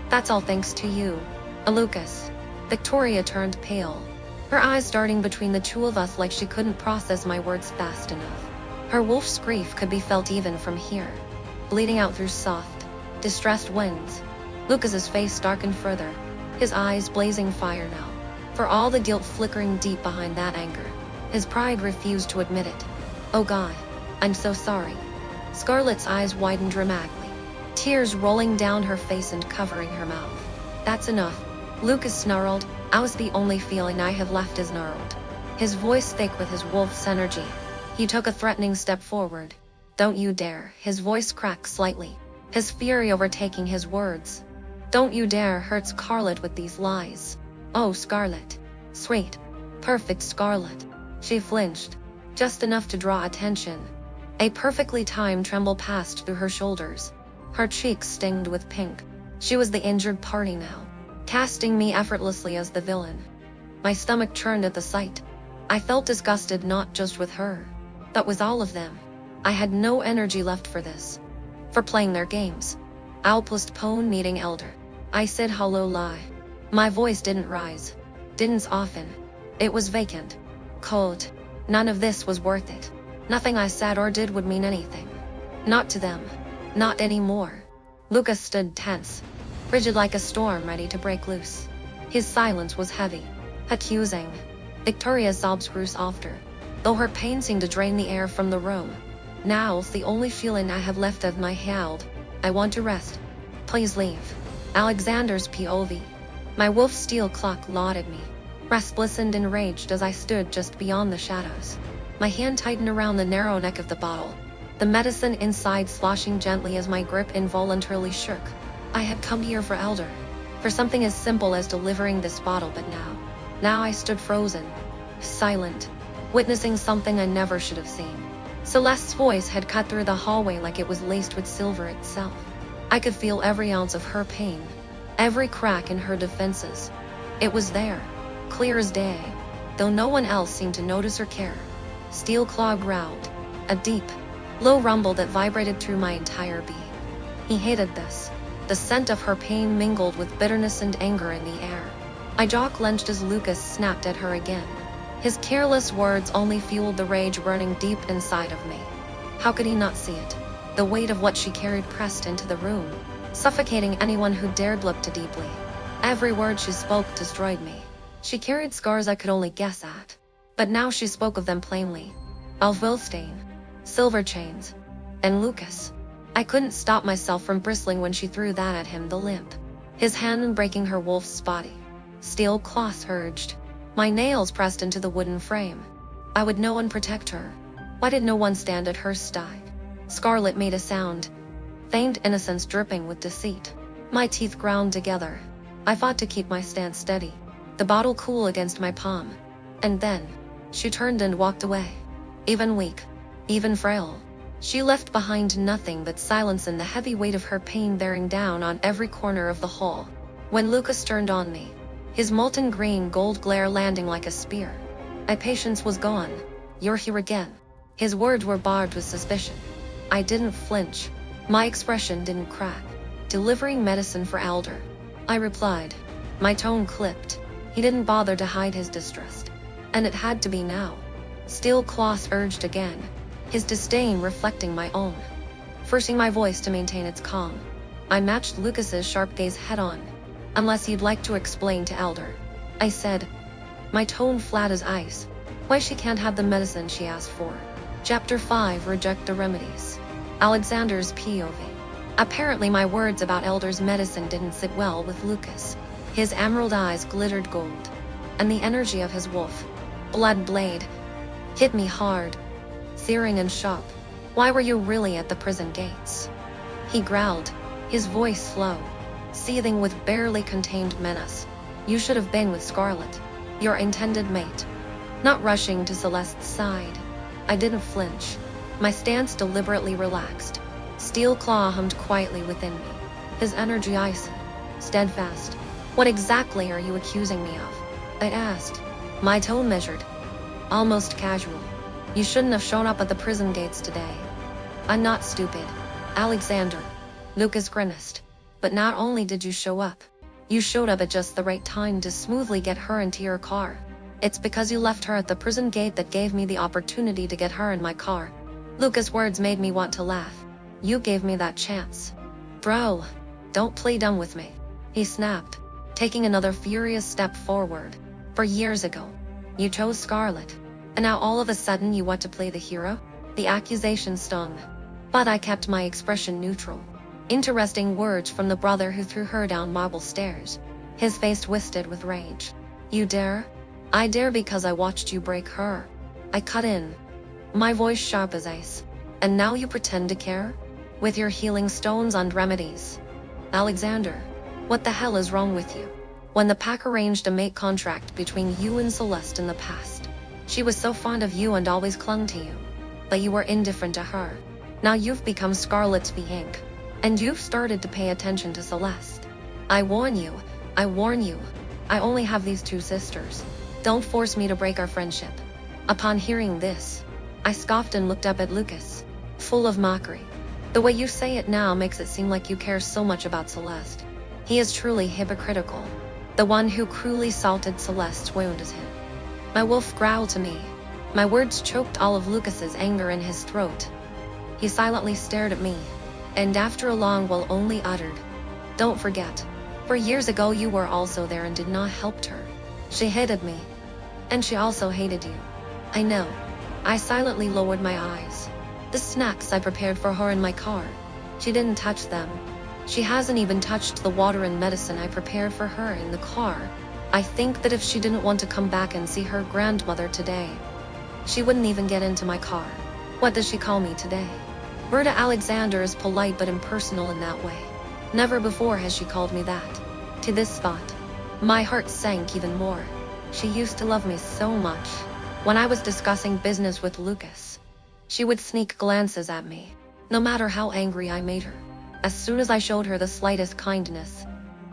That's all thanks to you, Lucas. Victoria turned pale, her eyes darting between the two of us like she couldn't process my words fast enough. Her wolf's grief could be felt even from here, bleeding out through soft, distressed winds. Lucas's face darkened further, his eyes blazing fire now, for all the guilt flickering deep behind that anger. His pride refused to admit it. Oh God, I'm so sorry. Scarlet's eyes widened dramatically, tears rolling down her face and covering her mouth. That's enough, Lucas snarled. I was the only feeling I have left is gnarled. His voice thick with his wolf's energy. He took a threatening step forward. Don't you dare. His voice cracked slightly, his fury overtaking his words. Don't you dare hurt Scarlet with these lies. Oh, Scarlet. Sweet, perfect Scarlet. She flinched, just enough to draw attention. A perfectly timed tremble passed through her shoulders. Her cheeks stinged with pink. She was the injured party now. casting me effortlessly as the villain. My stomach churned at the sight. I felt disgusted not just with her, but with all of them. I had no energy left for this. For playing their games. I'll postpone meeting Elder. I said hollow lie. My voice didn't rise. Didn't soften. It was vacant. Cold. None of this was worth it. Nothing I said or did would mean anything. Not to them. Not anymore. Lucas stood tense. Rigid like a storm ready to break loose. His silence was heavy. Accusing. Victoria's sobs grew softer, though her pain seemed to drain the air from the room. Now's the only feeling I have left of my held. I want to rest. Please leave. Alexander's POV. My wolf steel clock lauded me. Rest glistened and raged as I stood just beyond the shadows. My hand tightened around the narrow neck of the bottle, the medicine inside sloshing gently as my grip involuntarily shook. I had come here for Elder. For something as simple as delivering this bottle, but now I stood frozen, silent, witnessing something I never should have seen. Celeste's voice had cut through the hallway like it was laced with silver itself. I could feel every ounce of her pain, every crack in her defenses. It was there, clear as day, though no one else seemed to notice or care. Steel Claw growled, a deep, low rumble that vibrated through my entire being. He hated this. The scent of her pain mingled with bitterness and anger in the air. My jaw clenched as Lucas snapped at her again. His careless words only fueled the rage burning deep inside of me. How could he not see it? The weight of what she carried pressed into the room, suffocating anyone who dared look too deeply. Every word she spoke destroyed me. She carried scars I could only guess at. But now she spoke of them plainly. Of Wolfsbane, silver chains, and Lucas. I couldn't stop myself from bristling when she threw that at him, the limp. His hand breaking her wolf's body. Steel claws urged. My nails pressed into the wooden frame. Why would no one protect her? Why did no one stand at her side? Scarlet made a sound. Feigned innocence dripping with deceit. My teeth ground together. I fought to keep my stance steady, the bottle cool against my palm. And then, she turned and walked away. Even weak, even frail. She left behind nothing but silence and the heavy weight of her pain bearing down on every corner of the hall. When Lucas turned on me, his molten green gold glare landing like a spear. My patience was gone. You're here again. His words were barbed with suspicion. I didn't flinch. My expression didn't crack. Delivering medicine for Elder, I replied. My tone clipped. He didn't bother to hide his distress. And it had to be now. Steel claws urged again, his disdain reflecting my own. Forcing my voice to maintain its calm, I matched Lucas's sharp gaze head-on. Unless you'd like to explain to Elder, I said, my tone flat as ice. Why she can't have the medicine she asked for. Chapter 5 Reject the Remedies. Alexander's POV. Apparently my words about Elder's medicine didn't sit well with Lucas. His emerald eyes glittered gold, and the energy of his wolf blood blade hit me hard, searing and sharp. Why were you really at the prison gates? He growled, his voice slow, seething with barely contained menace. You should have been with Scarlet, your intended mate, not rushing to Celeste's side. I didn't flinch. My stance deliberately relaxed. Steel Claw hummed quietly within me, his energy icy, steadfast. What exactly are you accusing me of? I asked, my tone measured, almost casual. You shouldn't have shown up at the prison gates today. I'm not stupid, Alexander. Lucas grimaced. But not only did you show up, you showed up at just the right time to smoothly get her into your car. It's because you left her at the prison gate that gave me the opportunity to get her in my car. Lucas' words made me want to laugh. You gave me that chance. Bro, don't play dumb with me, he snapped, taking another furious step forward. For years ago, you chose Scarlet, and now all of a sudden you want to play the hero? The accusation stung, but I kept my expression neutral. Interesting words from the brother who threw her down marble stairs. His face twisted with rage. You dare? I dare because I watched you break her. I cut in, my voice sharp as ice. And now you pretend to care? With your healing stones and remedies. Alexander, what the hell is wrong with you? When the pack arranged a mate contract between you and Celeste in the past, she was so fond of you and always clung to you. But you were indifferent to her. Now you've become Scarlet's being, and you've started to pay attention to Celeste. I warn you, I warn you, I only have these 2 sisters. Don't force me to break our friendship." Upon hearing this, I scoffed and looked up at Lucas, full of mockery. "The way you say it now makes it seem like you care so much about Celeste. He is truly hypocritical. The one who cruelly salted Celeste's wound is him." My wolf growled to me. My words choked all of Lucas's anger in his throat. He silently stared at me, and after a long while only uttered, "Don't forget, 4 years ago you were also there and did not help her. She hated me. And she also hated you." "I know." I silently lowered my eyes. "The snacks I prepared for her in my car. She didn't touch them. She hasn't even touched the water and medicine I prepared for her in the car. I think that if she didn't want to come back and see her grandmother today, she wouldn't even get into my car." "What does she call me today?" Berta Alexander is polite but impersonal in that way. Never before has she called me that. To this thought, my heart sank even more. She used to love me so much. When I was discussing business with Lucas, she would sneak glances at me, no matter how angry I made her. As soon as I showed her the slightest kindness,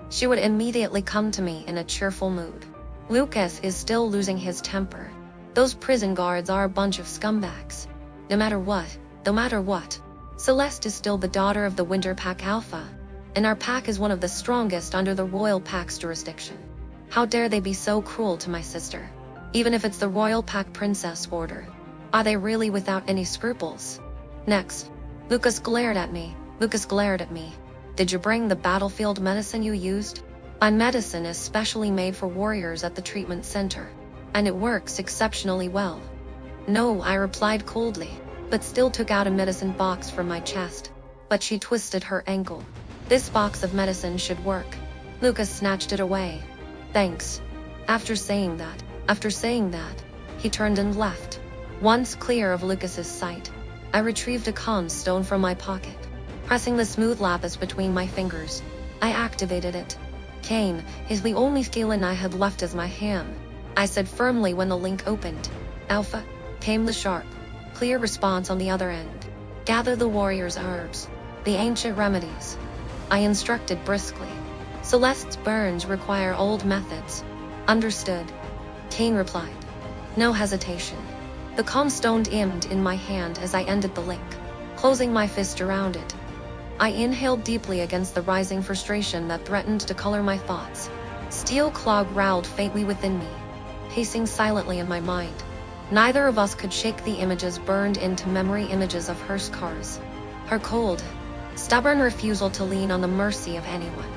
she would immediately come to me in a cheerful mood. Lucas is still losing his temper. Those prison guards are a bunch of scumbags. No matter what, Celeste is still the daughter of the Winter Pack Alpha, and our pack is one of the strongest under the Royal Pack's jurisdiction. How dare they be so cruel to my sister? Even if it's the Royal Pack Princess Order, are they really without any scruples? Next, Lucas glared at me. "Did you bring the battlefield medicine you used?" "My medicine is specially made for warriors at the treatment center, and it works exceptionally well." "No," I replied coldly, but still took out a medicine box from my chest. But she twisted her ankle. "This box of medicine should work." Lucas snatched it away. "Thanks." After saying that, he turned and left. Once clear of Lucas's sight, I retrieved a calm stone from my pocket. Pressing the smooth lapis between my fingers, I activated it. "Cain is the only scaling I had left as my hand," I said firmly when the link opened. "Alpha," came the sharp, clear response on the other end. "Gather the warrior's herbs, the ancient remedies," I instructed briskly. "Celeste's burns require old methods." "Understood," Cain replied. No hesitation. The calm stone aimed in my hand as I ended the link, closing my fist around it. I inhaled deeply against the rising frustration that threatened to color my thoughts. Steel Claw growled faintly within me, pacing silently in my mind. Neither of us could shake the images burned into memory images of her scars. Her cold, stubborn refusal to lean on the mercy of anyone.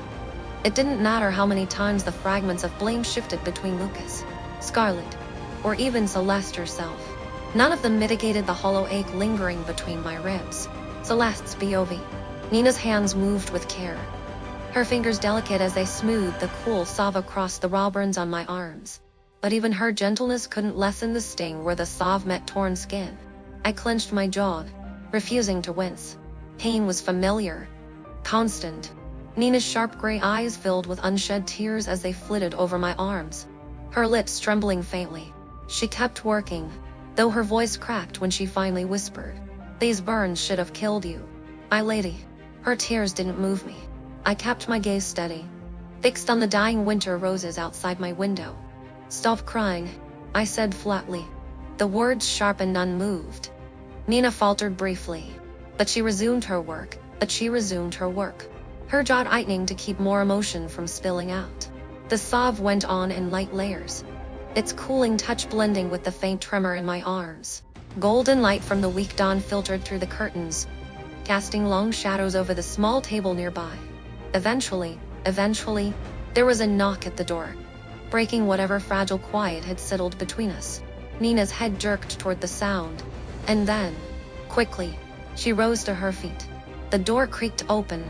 It didn't matter how many times the fragments of blame shifted between Lucas, Scarlet, or even Celeste herself. None of them mitigated the hollow ache lingering between my ribs. Celeste's POV. Nina's hands moved with care, her fingers delicate as they smoothed the cool salve across the raw burns on my arms. But even her gentleness couldn't lessen the sting where the salve met torn skin. I clenched my jaw, refusing to wince. Pain was familiar, constant. Nina's sharp gray eyes filled with unshed tears as they flitted over my arms, her lips trembling faintly. She kept working, though her voice cracked when she finally whispered, "These burns should have killed you, my lady." Her tears didn't move me. I kept my gaze steady, fixed on the dying winter roses outside my window. "Stop crying," I said flatly, the words sharp and unmoved. Nina faltered briefly, but she resumed her work, her jaw tightening to keep more emotion from spilling out. The salve went on in light layers, its cooling touch blending with the faint tremor in my arms. Golden light from the weak dawn filtered through the curtains, casting long shadows over the small table nearby. Eventually, there was a knock at the door, breaking whatever fragile quiet had settled between us. Nina's head jerked toward the sound, and then, quickly, she rose to her feet. The door creaked open,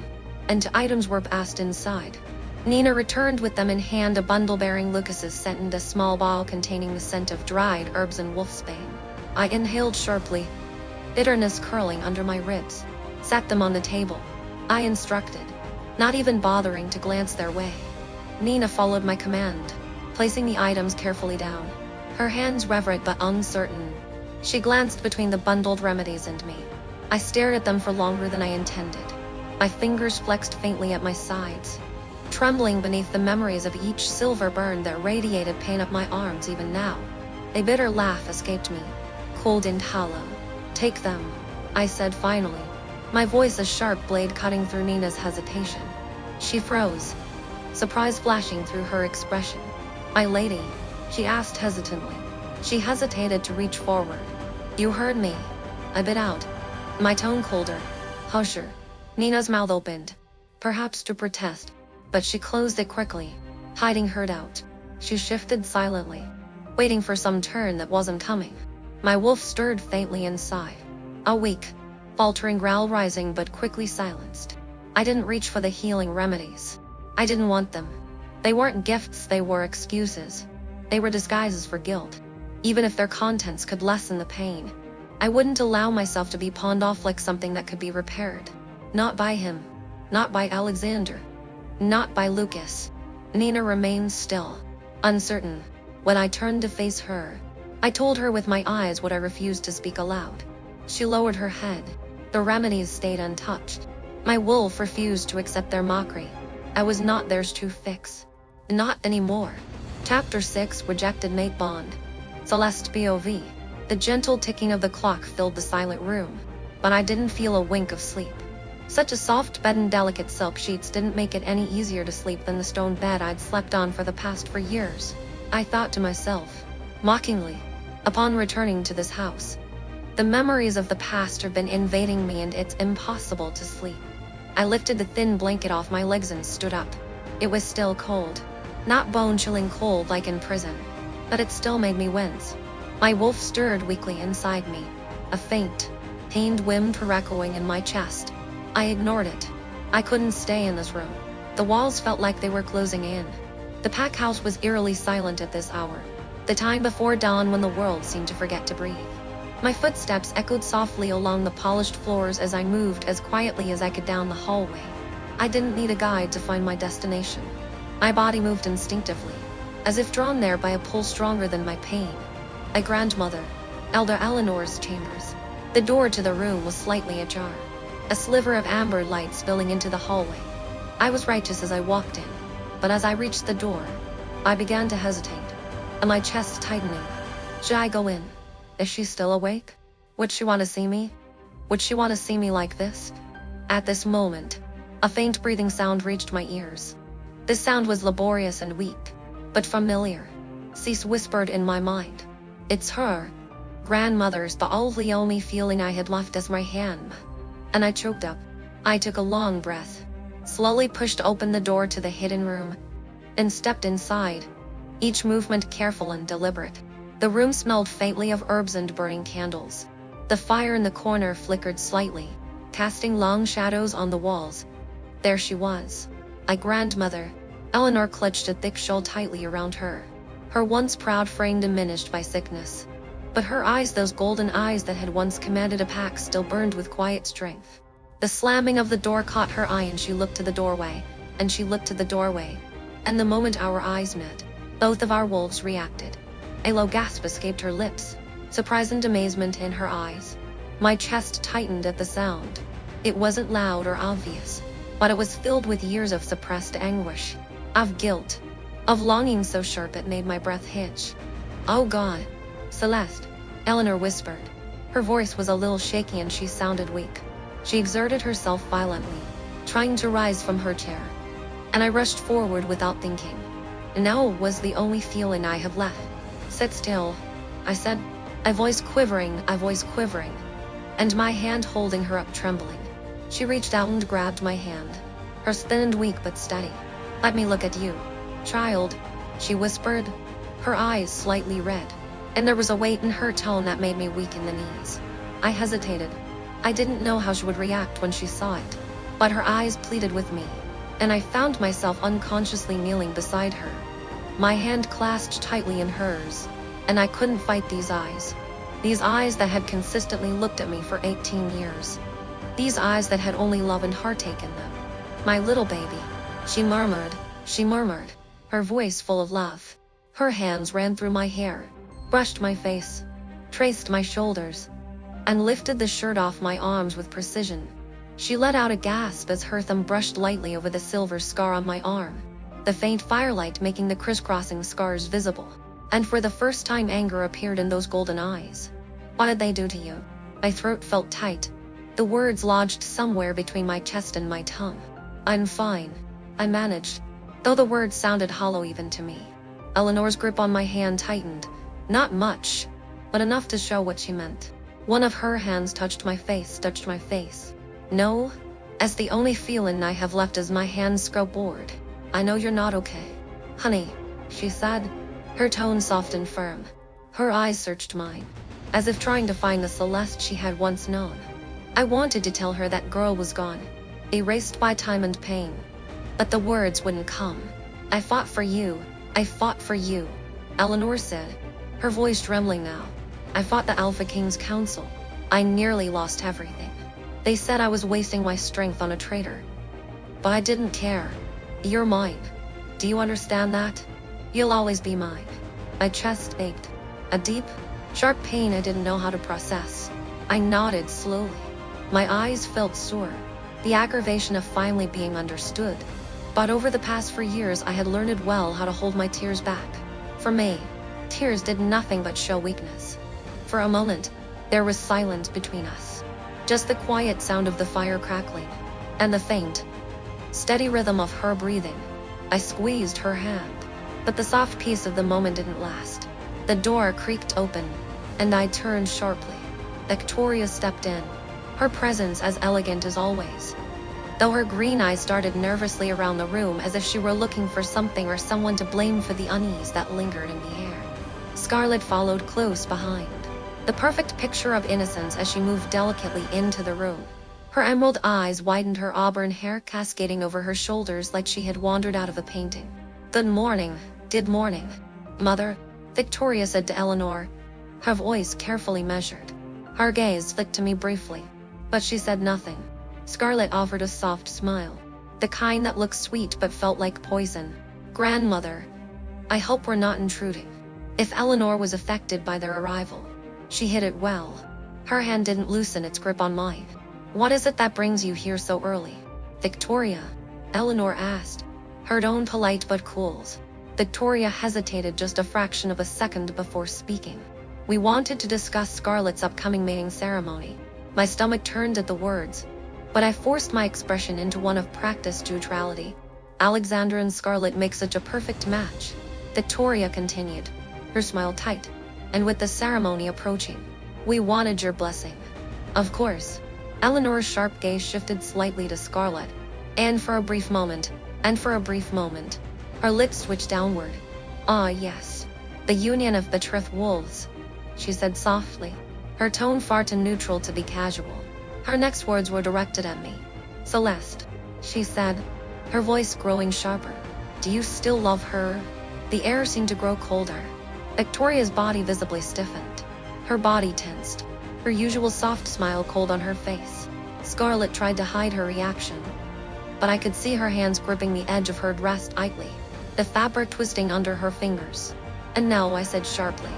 and items were passed inside. Nina returned with them in hand, a bundle bearing Lucas's scent and a small bottle containing the scent of dried herbs and Wolfsbane. I inhaled sharply, bitterness curling under my ribs. "Set them on the table," I instructed, not even bothering to glance their way. Nina followed my command, placing the items carefully down, her hands reverent but uncertain. She glanced between the bundled remedies and me. I stared at them for longer than I intended. My fingers flexed faintly at my sides, trembling beneath the memories of each silver burn that radiated pain up my arms even now. A bitter laugh escaped me, cold and hollow. "Take them," I said finally, my voice a sharp blade cutting through Nina's hesitation. She froze, surprise flashing through her expression. "My lady," she asked hesitantly. She hesitated to reach forward. "You heard me," I bit out, my tone colder. "Hush her." Nina's mouth opened, perhaps to protest, but she closed it quickly, hiding her doubt. She shifted silently, waiting for some turn that wasn't coming. My wolf stirred faintly inside, a weak, faltering growl rising but quickly silenced. I didn't reach for the healing remedies. I didn't want them. They weren't gifts, they were excuses. They were disguises for guilt. Even if their contents could lessen the pain, I wouldn't allow myself to be pawned off like something that could be repaired. Not by him. Not by Alexander. Not by Lucas. Nina remained still, uncertain. When I turned to face her, I told her with my eyes what I refused to speak aloud. She lowered her head. The remedies stayed untouched. My wolf refused to accept their mockery. I was not theirs to fix. Not anymore. Chapter 6, Rejected Mate Bond. Celeste POV. The gentle ticking of the clock filled the silent room, but I didn't feel a wink of sleep. Such a soft bed and delicate silk sheets didn't make it any easier to sleep than the stone bed I'd slept on for the past 4 years. I thought to myself, mockingly, upon returning to this house. The memories of the past have been invading me and it's impossible to sleep. I lifted the thin blanket off my legs and stood up. It was still cold. Not bone-chilling cold like in prison, but it still made me wince. My wolf stirred weakly inside me, a faint, pained whimper echoing in my chest. I ignored it. I couldn't stay in this room. The walls felt like they were closing in. The pack house was eerily silent at this hour, the time before dawn when the world seemed to forget to breathe. My footsteps echoed softly along the polished floors as I moved as quietly as I could down the hallway. I didn't need a guide to find my destination. My body moved instinctively, as if drawn there by a pull stronger than my pain. My grandmother, Elder Eleanor's chambers. The door to the room was slightly ajar, a sliver of amber light spilling into the hallway. I was righteous as I walked in, but as I reached the door, I began to hesitate, and my chest tightening. Should I go in? Is she still awake? Would she want to see me? Would she want to see me like this? At this moment, a faint breathing sound reached my ears. This sound was laborious and weak, but familiar. Cease whispered in my mind. It's her. Grandmother's, the only feeling I had left as my hand. And I choked up. I took a long breath, slowly pushed open the door to the hidden room, and stepped inside, each movement careful and deliberate. The room smelled faintly of herbs and burning candles. The fire in the corner flickered slightly, casting long shadows on the walls. There she was, my grandmother. Eleanor clutched a thick shawl tightly around her, her once proud frame diminished by sickness. But her eyes, those golden eyes that had once commanded a pack, still burned with quiet strength. The slamming of the door caught her eye and she looked to the doorway, and she looked to the doorway. And the moment our eyes met, both of our wolves reacted. A low gasp escaped her lips, surprise and amazement in her eyes. My chest tightened at the sound. It wasn't loud or obvious, but it was filled with years of suppressed anguish, of guilt, of longing so sharp it made my breath hitch. "Oh God, Celeste," Eleanor whispered. Her voice was a little shaky and she sounded weak. She exerted herself violently, trying to rise from her chair. And I rushed forward without thinking. And now was the only feeling I have left. "Sit still," I said, a voice quivering, and my hand holding her up trembling. She reached out and grabbed my hand, hers thin and weak but steady. "Let me look at you, child," she whispered, her eyes slightly red, and there was a weight in her tone that made me weak in the knees. I hesitated. I didn't know how she would react when she saw it, but her eyes pleaded with me, and I found myself unconsciously kneeling beside her, my hand clasped tightly in hers. And I couldn't fight these eyes that had consistently looked at me for 18 years. These eyes that had only love and heartache in them. "My little baby," she murmured, her voice full of love. Her hands ran through my hair, brushed my face, traced my shoulders, and lifted the shirt off my arms with precision. She let out a gasp as her thumb brushed lightly over the silver scar on my arm, the faint firelight making the crisscrossing scars visible. And for the first time anger appeared in those golden eyes. "What did they do to you?" My throat felt tight. The words lodged somewhere between my chest and my tongue. "I'm fine," I managed, though the words sounded hollow even to me. Eleanor's grip on my hand tightened, not much, but enough to show what she meant. One of her hands touched my face. "No, as the only feeling I have left is my hands grow bored. I know you're not okay, honey," she said, her tone soft and firm. Her eyes searched mine, as if trying to find the Celeste she had once known. I wanted to tell her that girl was gone, erased by time and pain, but the words wouldn't come. I fought for you, Eleanor said, her voice trembling now. "I fought the Alpha King's council. I nearly lost everything. They said I was wasting my strength on a traitor. But I didn't care. You're mine. Do you understand that? You'll always be mine." My chest ached, a deep, sharp pain I didn't know how to process. I nodded slowly. My eyes felt sore, the aggravation of finally being understood. But over the past 4 years I had learned well how to hold my tears back. For me, tears did nothing but show weakness. For a moment, there was silence between us. Just the quiet sound of the fire crackling, and the faint, steady rhythm of her breathing. I squeezed her hand, but the soft peace of the moment didn't last. The door creaked open, and I turned sharply. Victoria stepped in, her presence as elegant as always, though her green eyes darted nervously around the room as if she were looking for something or someone to blame for the unease that lingered in the air. Scarlet followed close behind, the perfect picture of innocence as she moved delicately into the room. Her emerald eyes widened, her auburn hair cascading over her shoulders like she had wandered out of a painting. "Good morning, Mother," Victoria said to Eleanor, her voice carefully measured. Her gaze flicked to me briefly, but she said nothing. Scarlet offered a soft smile, the kind that looked sweet but felt like poison. "Grandmother, I hope we're not intruding." If Eleanor was affected by their arrival, she hid it well. Her hand didn't loosen its grip on mine. "What is it that brings you here so early, Victoria?" Eleanor asked, her tone polite but cool. Victoria hesitated just a fraction of a second before speaking. "We wanted to discuss Scarlet's upcoming mating ceremony." My stomach turned at the words, but I forced my expression into one of practiced neutrality. "Alexander and Scarlet make such a perfect match," Victoria continued, her smile tight. "And with the ceremony approaching, we wanted your blessing." "Of course." Eleanor's sharp gaze shifted slightly to Scarlet, and for a brief moment, her lips switched downward. "Ah, yes. The union of betrothed wolves," she said softly, her tone far too neutral to be casual. Her next words were directed at me. "Celeste," she said, her voice growing sharper. "Do you still love her?" The air seemed to grow colder. Victoria's body visibly stiffened. Her body tensed, her usual soft smile cold on her face. Scarlet tried to hide her reaction, but I could see her hands gripping the edge of her dress tightly, the fabric twisting under her fingers. "And now," I said sharply.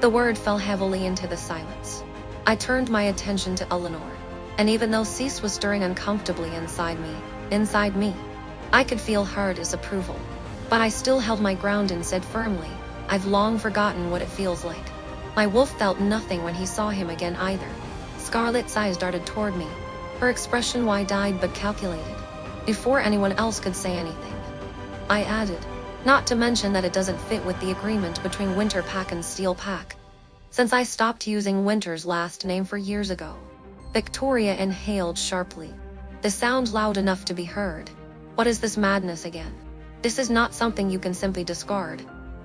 The word fell heavily into the silence. I turned my attention to Eleanor, and even though Cease was stirring uncomfortably inside me, I could feel her disapproval. But I still held my ground and said firmly, "I've long forgotten what it feels like." My wolf felt nothing when he saw him again either. Scarlet's eyes darted toward me, her expression wide-eyed but calculated. Before anyone else could say anything, I added, "Not to mention that it doesn't fit with the agreement between Winter Pack and Steel Pack, since I stopped using Winter's last name 4 years ago." Victoria inhaled sharply, the sound loud enough to be heard. "What is this madness again? This is not something you can simply discard."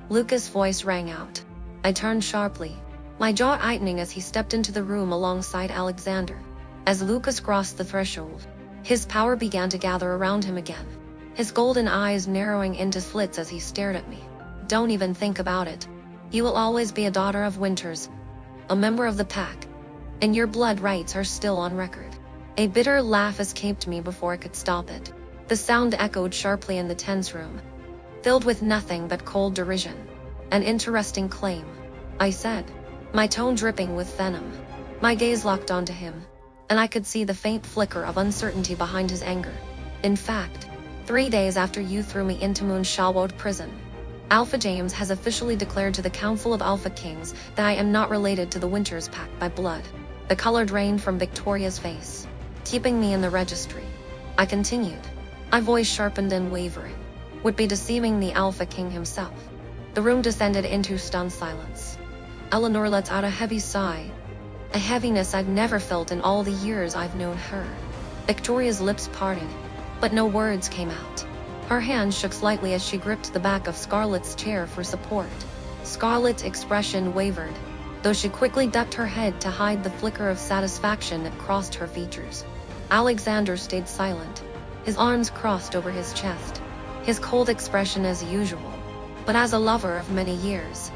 Lucas' voice rang out. I turned sharply, my jaw tightening as he stepped into the room alongside Alexander. As Lucas crossed the threshold, his power began to gather around him again, his golden eyes narrowing into slits as he stared at me. "Don't even think about it. You will always be a daughter of Winters, a member of the pack, and your blood rights are still on record." A bitter laugh escaped me before I could stop it. The sound echoed sharply in the tense room, filled with nothing but cold derision. "An interesting claim," I said, my tone dripping with venom. My gaze locked onto him, and I could see the faint flicker of uncertainty behind his anger. In fact, 3 days after you threw me into Moonshalwood prison, Alpha James has officially declared to the Council of Alpha Kings that I am not related to the Winters Pact by blood. The color drained from Victoria's face, keeping me in the registry. I continued, my voice sharpened and wavering. Would be deceiving the Alpha King himself. The room descended into stunned silence. Eleanor lets out a heavy sigh, a heaviness I've never felt in all the years I've known her. Victoria's lips parted, but no words came out. Her hand shook slightly as she gripped the back of Scarlet's chair for support. Scarlet's expression wavered, though she quickly ducked her head to hide the flicker of satisfaction that crossed her features. Alexander stayed silent, his arms crossed over his chest, his cold expression as usual. But as a lover of many years,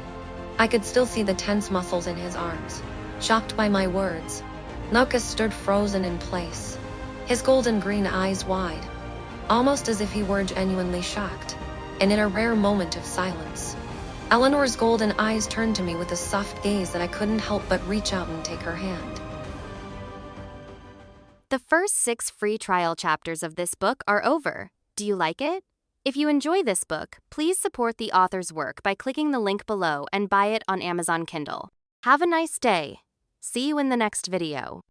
I could still see the tense muscles in his arms. Shocked by my words, Lucas stood frozen in place, his golden green eyes wide, almost as if he were genuinely shocked. And in a rare moment of silence, Eleanor's golden eyes turned to me with a soft gaze that I couldn't help but reach out and take her hand.
The first 6 free trial chapters of this book are over. Do you like it? If you enjoy this book, please support the author's work by clicking the link below and buy it on Amazon Kindle. Have a nice day. See you in the next video.